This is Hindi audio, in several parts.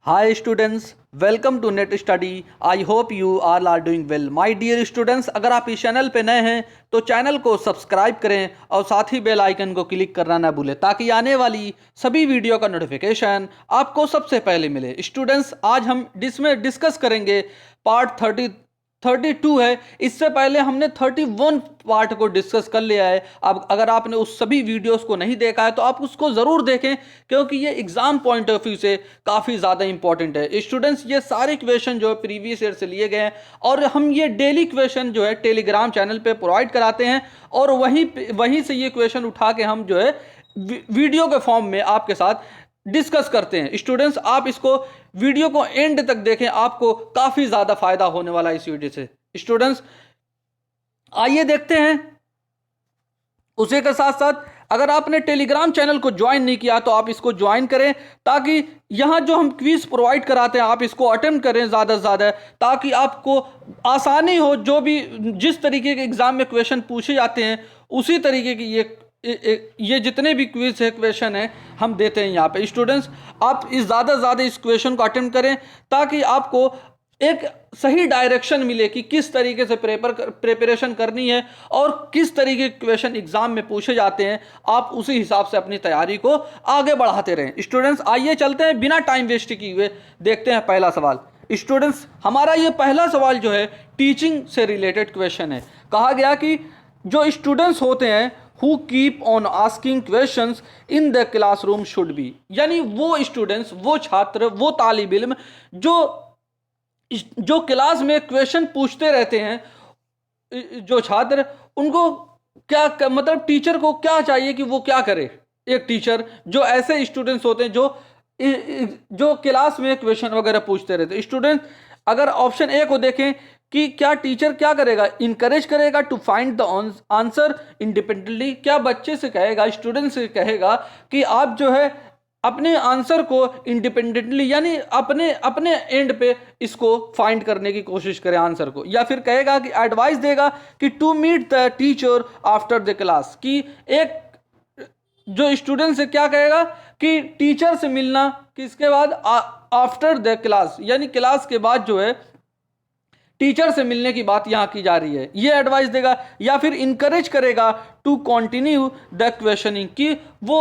Hi students, welcome to Net Study. I hope you all are doing well. My dear students, अगर आप इस चैनल पे नए हैं तो चैनल को सब्सक्राइब करें और साथ ही बेल आइकन को क्लिक करना ना भूलें ताकि आने वाली सभी वीडियो का नोटिफिकेशन आपको सबसे पहले मिले। स्टूडेंट्स, आज हम इसमें डिस्कस करेंगे पार्ट 32 है। इससे पहले हमने 31 पार्ट को डिस्कस कर लिया है। अब अगर आपने उस सभी वीडियोस को नहीं देखा है तो आप उसको ज़रूर देखें क्योंकि ये एग्जाम पॉइंट ऑफ व्यू से काफ़ी ज़्यादा इंपॉर्टेंट है। स्टूडेंट्स, ये सारे क्वेश्चन जो है प्रीवियस ईयर से लिए गए हैं और हम ये डेली क्वेश्चन जो है टेलीग्राम चैनल पे प्रोवाइड कराते हैं और वहीं से ये क्वेश्चन उठा के हम जो है वीडियो के फॉर्म में आपके साथ डिस्कस करते हैं। स्टूडेंट्स, आप इसको वीडियो को एंड तक देखें, आपको काफी ज्यादा फायदा होने वाला है इस वीडियो से। स्टूडेंट्स, आइए देखते हैं। उसी के साथ साथ अगर आपने टेलीग्राम चैनल को ज्वाइन नहीं किया तो आप इसको ज्वाइन करें ताकि यहां जो हम क्विज प्रोवाइड कराते हैं आप इसको अटेम्प्ट करें ज़्यादा से ज़्यादा ताकि आपको आसानी हो। जो भी जिस तरीके के एग्जाम में क्वेश्चन पूछे जाते हैं उसी तरीके की ये जितने भी क्विज है क्वेश्चन है हम देते हैं यहाँ पे। स्टूडेंट्स, आप ज़्यादा से ज़्यादा इस क्वेश्चन को अटेम्प्ट करें ताकि आपको एक सही डायरेक्शन मिले कि किस तरीके से प्रिपरेशन करनी है और किस तरीके के क्वेश्चन एग्जाम में पूछे जाते हैं। आप उसी हिसाब से अपनी तैयारी को आगे बढ़ाते रहें। स्टूडेंट्स, आइए चलते हैं, बिना टाइम वेस्ट किए हुए देखते हैं पहला सवाल। स्टूडेंट्स, हमारा ये पहला सवाल जो है टीचिंग से रिलेटेड क्वेश्चन है। कहा गया कि जो स्टूडेंट्स होते हैं who keep on asking questions in the classroom should be, यानी वो स्टूडेंट्स, वो छात्र, वो तालिब इल्म जो क्लास में क्वेश्चन पूछते रहते हैं, जो छात्र, उनको क्या मतलब टीचर को क्या चाहिए कि वो क्या करे। एक टीचर जो ऐसे स्टूडेंट्स होते हैं जो क्लास में क्वेश्चन वगैरह पूछते रहते हैं। स्टूडेंट, अगर ऑप्शन ए को देखें कि क्या टीचर क्या करेगा, इनकरेज करेगा to find the answer independently. क्या बच्चे से कहेगा, स्टूडेंट से कहेगा कि आप जो है अपने आंसर को इंडिपेंडेंटली यानी अपने एंड पे इसको फाइंड करने की कोशिश करें आंसर को, या फिर कहेगा कि एडवाइस देगा कि to meet the teacher after the class, कि एक जो स्टूडेंट से क्या कहेगा कि टीचर से मिलना किसके बाद, आफ्टर द क्लास, यानी क्लास के बाद जो है टीचर से मिलने की बात यहां की जा रही है, ये एडवाइस देगा। या फिर इनकरेज करेगा टू कंटिन्यू द क्वेश्चनिंग, कि वो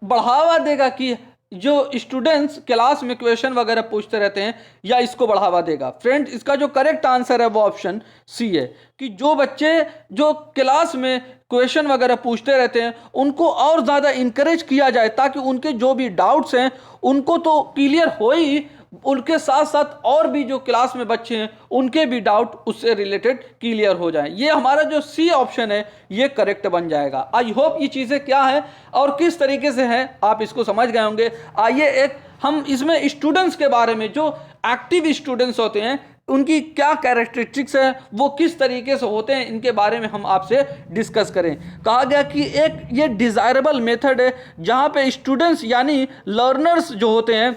बढ़ावा देगा कि जो स्टूडेंट्स क्लास में क्वेश्चन वगैरह पूछते रहते हैं, या इसको बढ़ावा देगा। फ्रेंड, इसका जो करेक्ट आंसर है वो ऑप्शन सी है कि जो बच्चे जो क्लास में क्वेश्चन वगैरह पूछते रहते हैं उनको और ज़्यादा इनकरेज किया जाए ताकि उनके जो भी डाउट्स हैं उनको तो क्लियर हो ही, उनके साथ साथ और भी जो क्लास में बच्चे हैं उनके भी डाउट उससे रिलेटेड क्लियर हो जाएं। ये हमारा जो सी ऑप्शन है ये करेक्ट बन जाएगा। आई होप ये चीज़ें क्या है और किस तरीके से हैं आप इसको समझ गए होंगे। आइए एक हम इसमें स्टूडेंट्स के बारे में, जो एक्टिव स्टूडेंट्स होते हैं उनकी क्या कैरेक्टरिस्टिक्स है, वो किस तरीके से होते हैं, इनके बारे में हम आपसे डिस्कस करें। कहा गया कि एक ये डिज़ायरेबल मेथड है जहाँ पे स्टूडेंट्स यानी लर्नर्स जो होते हैं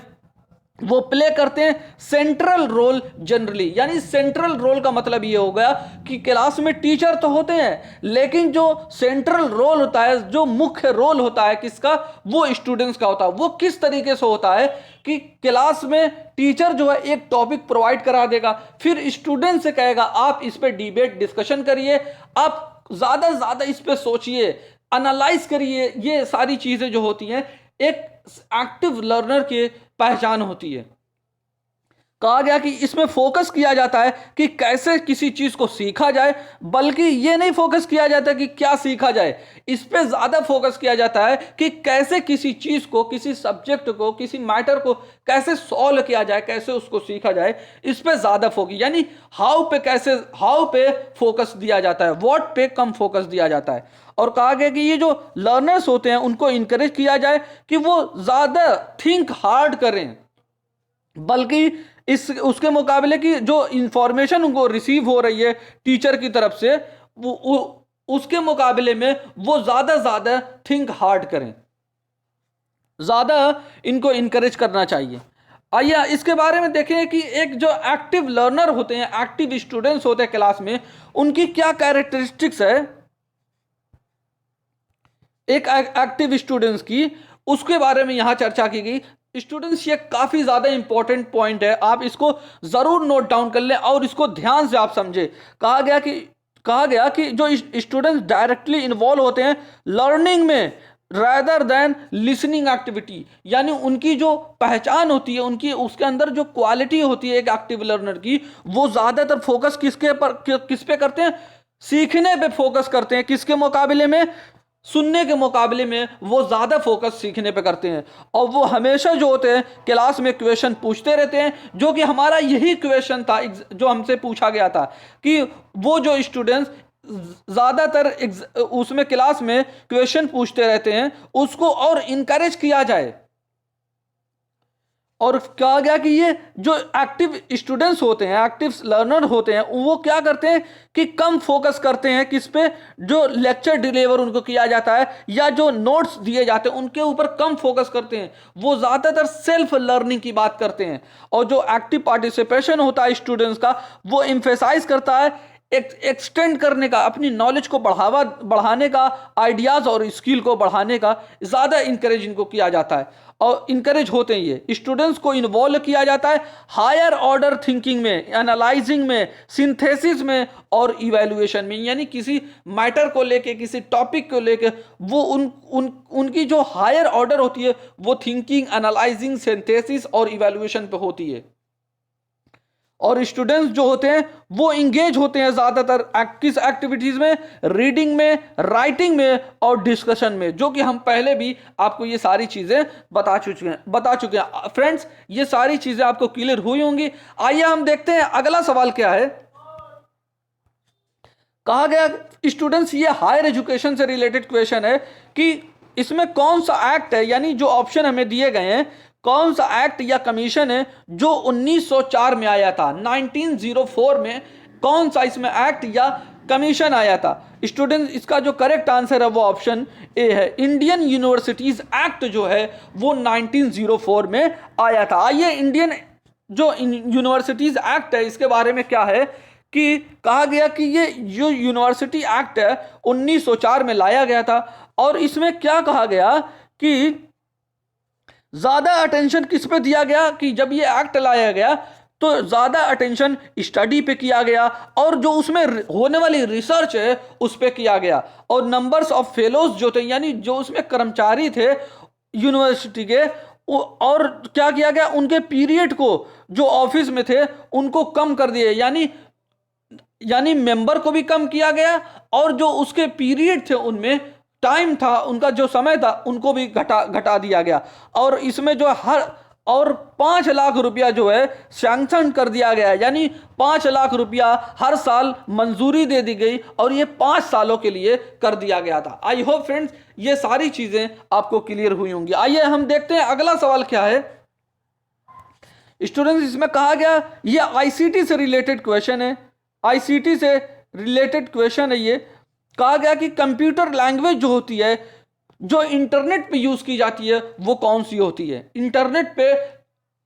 वो प्ले करते हैं सेंट्रल रोल जनरली। यानी सेंट्रल रोल का मतलब ये हो गया कि क्लास में टीचर तो होते हैं लेकिन जो सेंट्रल रोल होता है, जो मुख्य रोल होता है किसका, वो स्टूडेंट्स का होता है। वो किस तरीके से होता है कि क्लास में टीचर जो है एक टॉपिक प्रोवाइड करा देगा, फिर स्टूडेंट से कहेगा आप इस पर डिबेट डिस्कशन करिए, आप ज़्यादा से ज़्यादा इस पर सोचिए, एनालाइज करिए। ये सारी चीज़ें जो होती हैं एक एक्टिव लर्नर की पहचान होती है। कहा गया कि इसमें फोकस किया जाता है कि कैसे किसी चीज को सीखा जाए, बल्कि ये नहीं फोकस किया जाता कि क्या सीखा जाए, इस पे ज्यादा फोकस किया जाता है कि कैसे किसी चीज को, किसी सब्जेक्ट को, किसी मैटर को कैसे सॉल्व किया जाए, कैसे उसको सीखा जाए, इस पे ज्यादा फोकस, यानी हाउ पे फोकस दिया जाता है, व्हाट पे कम फोकस दिया जाता है। और कहा गया कि ये जो लर्नर्स होते हैं उनको इंकरेज किया जाए कि वो ज्यादा थिंक हार्ड करें, बल्कि उसके मुकाबले की जो इंफॉर्मेशन उनको रिसीव हो रही है टीचर की तरफ से उसके मुकाबले में वो ज्यादा थिंक हार्ड करें, ज्यादा इनको इंकरेज करना चाहिए। आइए इसके बारे में देखें कि एक जो एक्टिव लर्नर होते हैं, एक्टिव स्टूडेंट्स होते हैं क्लास में, उनकी क्या कैरेक्टरिस्टिक्स है एक एक्टिव स्टूडेंट्स की, उसके बारे में यहां चर्चा की गई। स्टूडेंट्स ये काफ़ी ज़्यादा इंपॉर्टेंट पॉइंट है, आप इसको ज़रूर नोट डाउन कर लें और इसको ध्यान से आप समझें। कहा गया कि जो स्टूडेंट्स डायरेक्टली इन्वॉल्व होते हैं लर्निंग में रादर देन लिसनिंग एक्टिविटी, यानी उनकी जो पहचान होती है, उनकी उसके अंदर जो क्वालिटी होती है एक एक्टिव लर्नर की, वो ज़्यादातर फोकस किस पे करते हैं, सीखने पे फोकस करते हैं। किसके मुकाबले में, सुनने के मुकाबले में वो ज़्यादा फोकस सीखने पे करते हैं। और वो हमेशा जो होते हैं क्लास में क्वेश्चन पूछते रहते हैं, जो कि हमारा यही क्वेश्चन था जो हमसे पूछा गया था कि वो जो स्टूडेंट्स ज़्यादातर उसमें क्लास में क्वेश्चन पूछते रहते हैं उसको और इनकरेज किया जाए। और कहा गया कि ये जो एक्टिव स्टूडेंट्स होते हैं, एक्टिव लर्नर होते हैं, वो क्या करते हैं कि कम फोकस करते हैं किस पे, जो लेक्चर डिलीवर उनको किया जाता है या जो नोट्स दिए जाते हैं उनके ऊपर कम फोकस करते हैं। वो ज़्यादातर सेल्फ लर्निंग की बात करते हैं। और जो एक्टिव पार्टिसिपेशन होता है स्टूडेंट्स का, वो एम्फेसाइज करता है एक्सटेंड करने का, अपनी नॉलेज को बढ़ाने का, आइडियाज़ और स्किल को बढ़ाने का ज़्यादा इंकरेज इनको किया जाता है। और इंकरेज होते हैं ये स्टूडेंट्स को इन्वॉल्व किया जाता है हायर ऑर्डर थिंकिंग में, एनालाइजिंग में, सिंथेसिस में और इवैल्यूएशन में। यानी किसी मैटर को लेके, किसी टॉपिक को लेके वो उनकी जो हायर ऑर्डर होती है वो थिंकिंग, एनालाइजिंग, सिंथेसिस और इवैल्यूएशन पे होती है। और स्टूडेंट्स जो होते हैं वो इंगेज होते हैं ज़्यादातर किस एक्टिविटीज़ में, रीडिंग में, राइटिंग में और डिस्कशन में, जो कि हम पहले भी आपको ये सारी चीज़ें बता चुके हैं। फ्रेंड्स, ये सारी चीज़ें आपको क्लियर हुई होंगी। आइए हम देखते हैं अगला सवाल क्या है। कहा गया स्टूडेंट्स, ये हायर एजुकेशन से रिलेटेड क्वेश्चन है कि इसमें कौन सा एक्ट है, यानी जो ऑप्शन हमें दिए गए हैं, कौन सा एक्ट या कमीशन है जो 1904 में आया था, 1904 में कौन सा इसमें एक्ट या कमीशन आया था। स्टूडेंट्स, इसका जो करेक्ट आंसर है वो ऑप्शन ए है। इंडियन यूनिवर्सिटीज एक्ट जो है वो 1904 में आया था। आइए इंडियन जो यूनिवर्सिटीज एक्ट है इसके बारे में क्या है कि कहा गया कि ये जो यूनिवर्सिटी एक्ट है 1904 में लाया गया था। और इसमें क्या कहा गया कि ज़्यादा अटेंशन किस पे दिया गया कि जब ये एक्ट लाया गया तो ज़्यादा अटेंशन स्टडी पे किया गया और जो उसमें होने वाली रिसर्च है उस पे किया गया। और नंबर्स ऑफ फेलोज जो थे, यानी जो उसमें कर्मचारी थे यूनिवर्सिटी के, और क्या किया गया, उनके पीरियड को जो ऑफिस में थे उनको कम कर दिए, यानी मेंबर को भी कम किया गया और जो उसके पीरियड थे उनमें टाइम था, उनका जो समय था उनको भी घटा दिया गया। और इसमें जो 5 लाख रुपया जो है सैंक्शन कर दिया गया, यानी 5 लाख रुपया हर साल मंजूरी दे दी गई और ये 5 सालों के लिए कर दिया गया था। आई होप फ्रेंड्स ये सारी चीजें आपको क्लियर हुई होंगी। आइए हम देखते हैं अगला सवाल क्या है। स्टूडेंट्स, इसमें कहा गया, ये आईसीटी से रिलेटेड क्वेश्चन है, आईसीटी से रिलेटेड क्वेश्चन है। ये कहा गया कि कंप्यूटर लैंग्वेज जो होती है जो इंटरनेट पे यूज की जाती है वो कौन सी होती है। इंटरनेट पे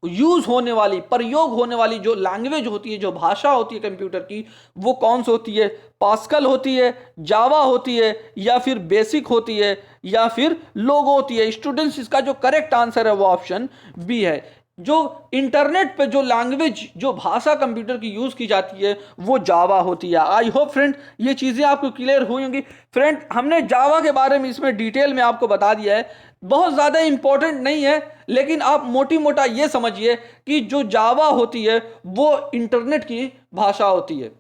यूज होने वाली, प्रयोग होने वाली जो लैंग्वेज होती है, जो भाषा होती है कंप्यूटर की, वो कौन सी होती है। पास्कल होती है, जावा होती है, या फिर बेसिक होती है, या फिर लोगो होती है। स्टूडेंट्स, इसका जो करेक्ट आंसर है वो ऑप्शन बी है। जो इंटरनेट पे जो लैंग्वेज, जो भाषा कंप्यूटर की यूज की जाती है वो जावा होती है। आई होप फ्रेंड ये चीजें आपको क्लियर हुई होंगी। फ्रेंड, हमने जावा के बारे में इसमें डिटेल में आपको बता दिया है, बहुत ज्यादा इंपॉर्टेंट नहीं है, लेकिन आप मोटी मोटा ये समझिए कि जो जावा होती है वो इंटरनेट की भाषा होती है,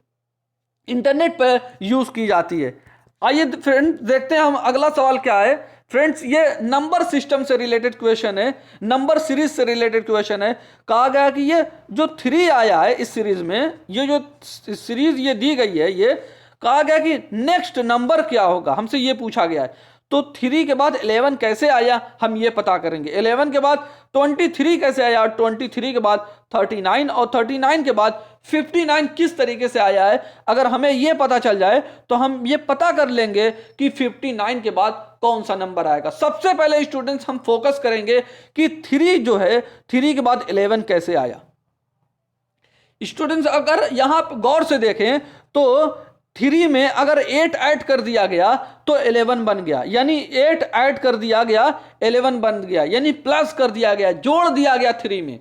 इंटरनेट पर यूज की जाती है। आइए फ्रेंड देखते हैं हम अगला सवाल क्या है। फ्रेंड्स, ये नंबर सिस्टम से रिलेटेड क्वेश्चन है, नंबर सीरीज से रिलेटेड क्वेश्चन है। कहा गया कि ये जो 3 आया है इस सीरीज में, ये जो सीरीज ये दी गई है, ये कहा गया कि नेक्स्ट नंबर क्या होगा, हमसे ये पूछा गया है। तो 3 के बाद 11 कैसे आया हम ये पता करेंगे। 11 के बाद 23 कैसे आया, 23 के बाद 39 और 39 के बाद 59 किस तरीके से आया है। अगर हमें ये पता चल जाए तो हम ये पता कर लेंगे कि 59 के बाद कौन सा नंबर आएगा। सबसे पहले स्टूडेंट्स हम फोकस करेंगे कि 3 जो है, 3 के बाद 11 कैसे आया। स्टूडेंट्स, अगर यहां गौर से देखें तो 3 में अगर 8 ऐड कर दिया गया तो 11 बन गया, यानी 8 ऐड कर दिया गया 11 बन गया, यानी प्लस कर दिया गया, जोड़ दिया गया 3 में।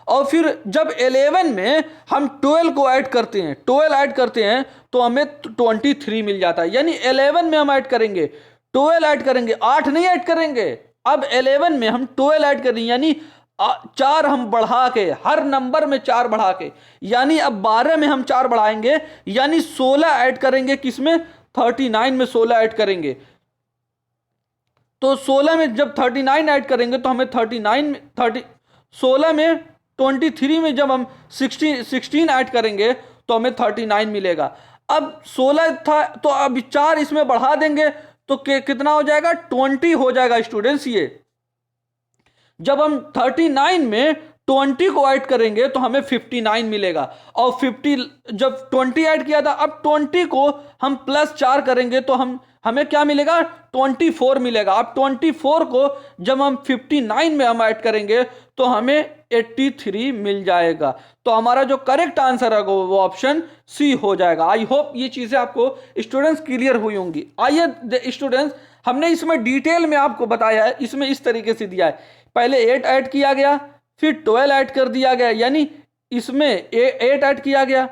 और फिर जब 11 में हम 12 को ऐड करते हैं, 12 ऐड करते हैं तो हमें 23 मिल जाता है, यानी 11 में हम ऐड करेंगे 12 ऐड करेंगे, 8 नहीं ऐड करेंगे। अब 11 में हम 12 ऐड करेंगे, यानी 4 हम बढ़ा के, हर नंबर में 4 बढ़ा के, यानी अब 12 में हम 4 बढ़ाएंगे, यानी 16 ऐड करेंगे, किसमें 39 में 16 ऐड करेंगे। तो 16 में जब 39 ऐड करेंगे तो हमें 16 में 23 में जब हम 16 ऐड करेंगे तो हमें 39 मिलेगा। अब 16 था तो अब 4 इसमें बढ़ा देंगे तो कितना हो जाएगा, 20 हो जाएगा स्टूडेंट्स। ये जब हम 39 में 20 को ऐड करेंगे तो हमें 59 मिलेगा। और 50 जब 20 ऐड किया था, अब 20 को हम प्लस 4 करेंगे तो हमें क्या मिलेगा, 24 मिलेगा। अब 24 को जब हम 59 में हम ऐड करेंगे तो हमें 83 मिल जाएगा। तो हमारा जो करेक्ट आंसर है वो ऑप्शन सी हो जाएगा। आई होप ये चीजें आपको स्टूडेंट्स क्लियर हुई होंगी। आइए स्टूडेंट्स, हमने इसमें डिटेल में आपको बताया है, इसमें इस तरीके से दिया है, पहले 8 ऐड किया गया, फिर 12 ऐड कर दिया गया, यानी इसमें 8 ऐड किया गया,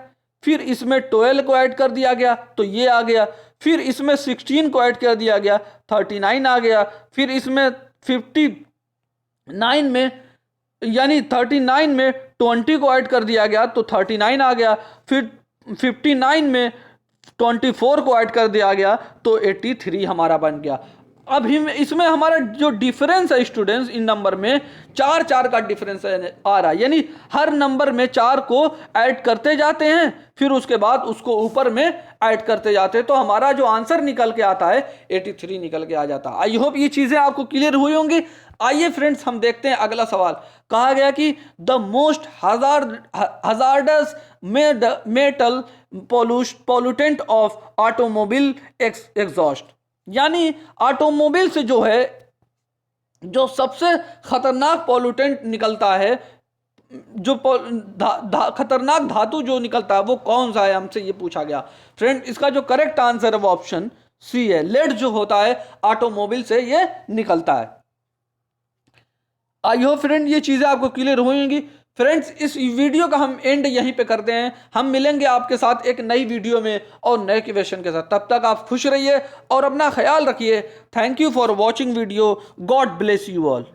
फिर इसमें 12 को ऐड कर दिया गया तो ये आ गया, फिर इसमें 16 को ऐड कर दिया गया 39 आ गया, फिर इसमें 59 में, यानी 39 में 20 को ऐड कर दिया गया तो 39 आ गया, फिर 59 में 24 को ऐड कर दिया गया तो 83 हमारा बन गया। अब इसमें हमारा जो डिफरेंस है स्टूडेंट्स, इन नंबर में 4 का डिफरेंस आ रहा है, यानी हर नंबर में 4 को ऐड करते जाते हैं, फिर उसके बाद उसको ऊपर में ऐड करते जाते हैं, तो हमारा जो आंसर निकल के आता है 83 निकल के आ जाता है। आई होप ये चीजें आपको क्लियर हुई होंगी। आइए फ्रेंड्स, हम देखते हैं अगला सवाल। कहा गया कि the most hazardous metal pollutant of automobile exhaust, यानी ऑटोमोबाइल से जो सबसे खतरनाक पोल्यूटेंट निकलता है, जो खतरनाक धातु जो निकलता है वो कौन सा है, हमसे ये पूछा गया। फ्रेंड, इसका जो करेक्ट आंसर है वो ऑप्शन सी है। लेड जो होता है ऑटोमोबाइल से ये निकलता है। आई होप फ्रेंड ये चीजें आपको क्लियर होंगी। फ्रेंड्स, इस वीडियो का हम एंड यहीं पे करते हैं। हम मिलेंगे आपके साथ एक नई वीडियो में और नए क्वेश्चन के साथ। तब तक आप खुश रहिए और अपना ख्याल रखिए। Thank you for watching video. God bless you all.